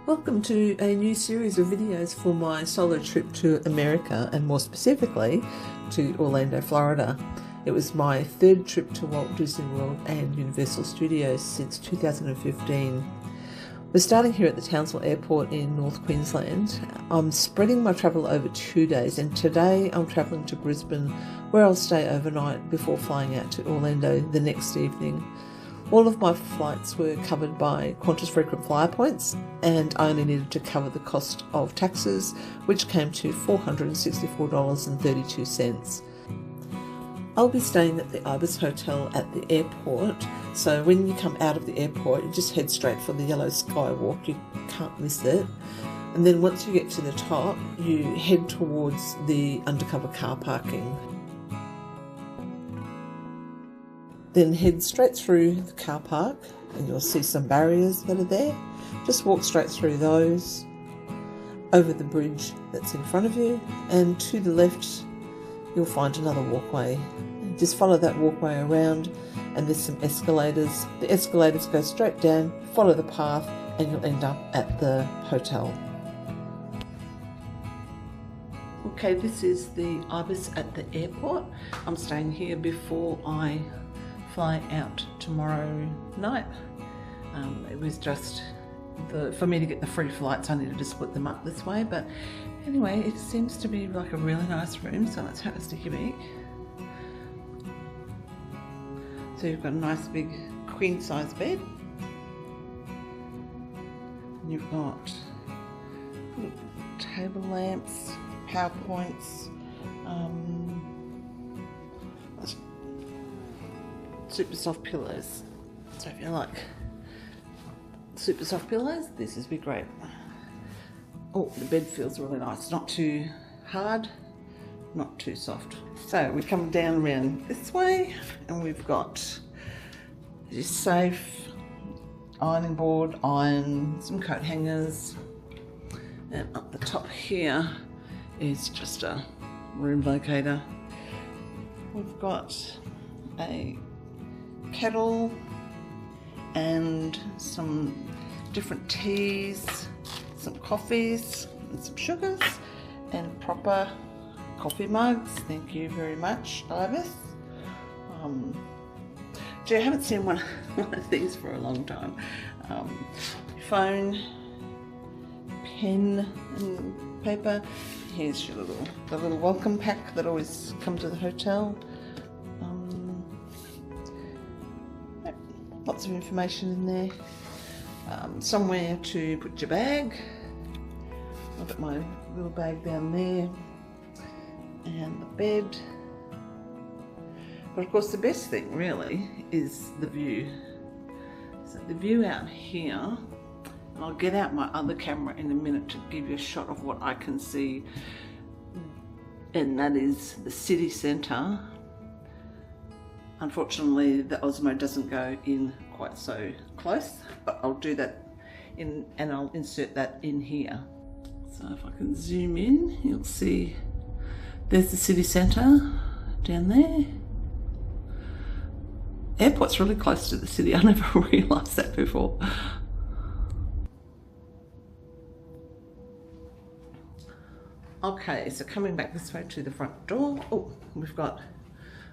Welcome to a new series of videos for my solo trip to America, and more specifically to Orlando, Florida. It was my third trip to Walt Disney World and Universal Studios since 2015. We're starting here at the Townsville Airport in North Queensland. I'm spreading my travel over 2 days, and today I'm travelling to Brisbane, where I'll stay overnight before flying out to Orlando the next evening. All of my flights were covered by Qantas frequent flyer points, and I only needed to cover the cost of taxes, which came to $464.32. I'll be staying at the Ibis Hotel at the airport, so when you come out of the airport, you just head straight for the yellow skywalk. You can't miss it. And then once you get to the top, you head towards the undercover car parking. Then head straight through the car park and you'll see some barriers that are there. Just walk straight through those, over the bridge that's in front of you, and to the left you'll find another walkway. Just follow that walkway around and there's some escalators. The escalators go straight down, follow the path, and you'll end up at the hotel. Okay, this is the Ibis at the airport. I'm staying here before I fly out tomorrow night. It was just for me to get the free flights, I needed to split them up this way, but anyway, it seems to be like a really nice room, so let's have a sticky beak. So you've got a nice big queen size bed, and you've got table lamps, PowerPoints, super soft pillows. So if you like super soft pillows, this would be great. Oh, the bed feels really nice. Not too hard, not too soft. So we come down around this way and we've got this safe, ironing board, iron, some coat hangers, and up the top here is just a room locator. We've got a kettle and some different teas, some coffees and some sugars, and proper coffee mugs. Thank you very much, Ibis. Gee, I haven't seen one of these for a long time. Phone, pen and paper. Here's your the little welcome pack that always comes with the hotel. Lots of information in there. Somewhere to put your bag. I've got my little bag down there, and the bed. But of course the best thing really is the view. So the view out here, and I'll get out my other camera in a minute to give you a shot of what I can see, and that is the city centre. Unfortunately, the Osmo doesn't go in quite so close, but I'll do that in, and I'll insert that in here. So if I can zoom in, you'll see there's the city centre down there. Airport's really close to the city. I never realised that before. Okay, so coming back this way to the front door, oh, we've got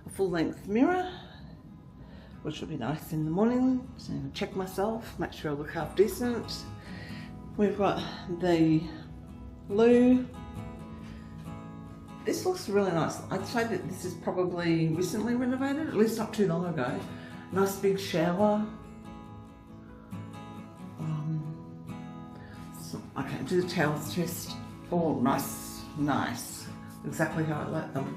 a full-length mirror, which will be nice in the morning. So I'm going to check myself, make sure I look half decent. We've got the loo. This looks really nice. I'd say that this is probably recently renovated, at least not too long ago. Nice big shower. Okay, do the towels test. Oh, nice, nice. Exactly how I like them.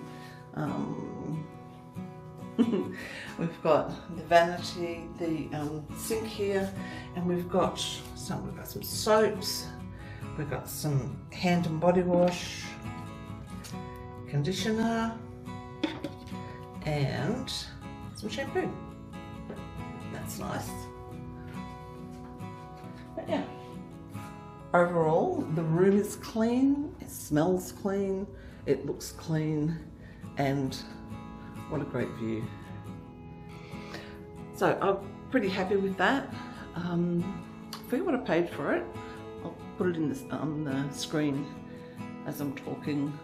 We've got the vanity, the sink here, and we've got some soaps, we've got some hand and body wash, conditioner, and some shampoo. That's nice. But yeah, overall the room is clean, it smells clean, it looks clean, and what a great view. So I'm pretty happy with that. I forget what I paid for it. I'll put it in on the screen as I'm talking.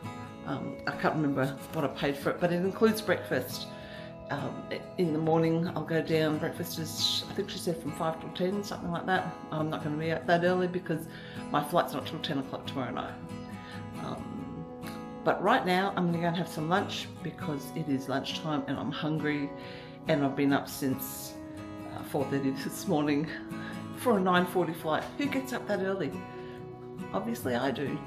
I can't remember what I paid for it, but it includes breakfast. In the morning I'll go down. Breakfast is, I think she said, from 5 till 10, something like that. I'm not going to be out that early because my flight's not till 10 o'clock tomorrow night. But right now I'm going to go and have some lunch because it is lunchtime and I'm hungry, and I've been up since 4:30 this morning for a 9:40 flight. Who gets up that early? Obviously I do.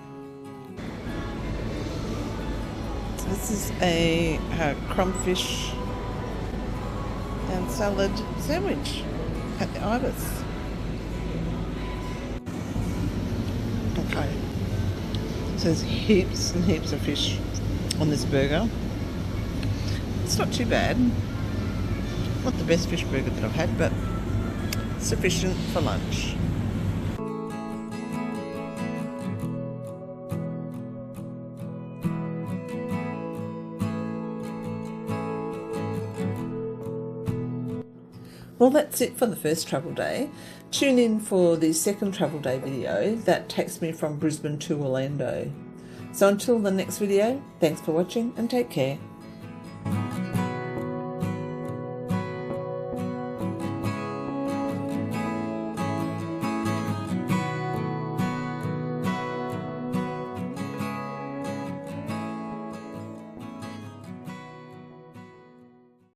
So this is a crumbfish and salad sandwich at the Ibis. Okay. So there's heaps and heaps of fish on this burger. It's not too bad. Not the best fish burger that I've had, but sufficient for lunch. Well, that's it for the first travel day. Tune in for the second travel day video that takes me from Brisbane to Orlando. So until the next video, thanks for watching and take care.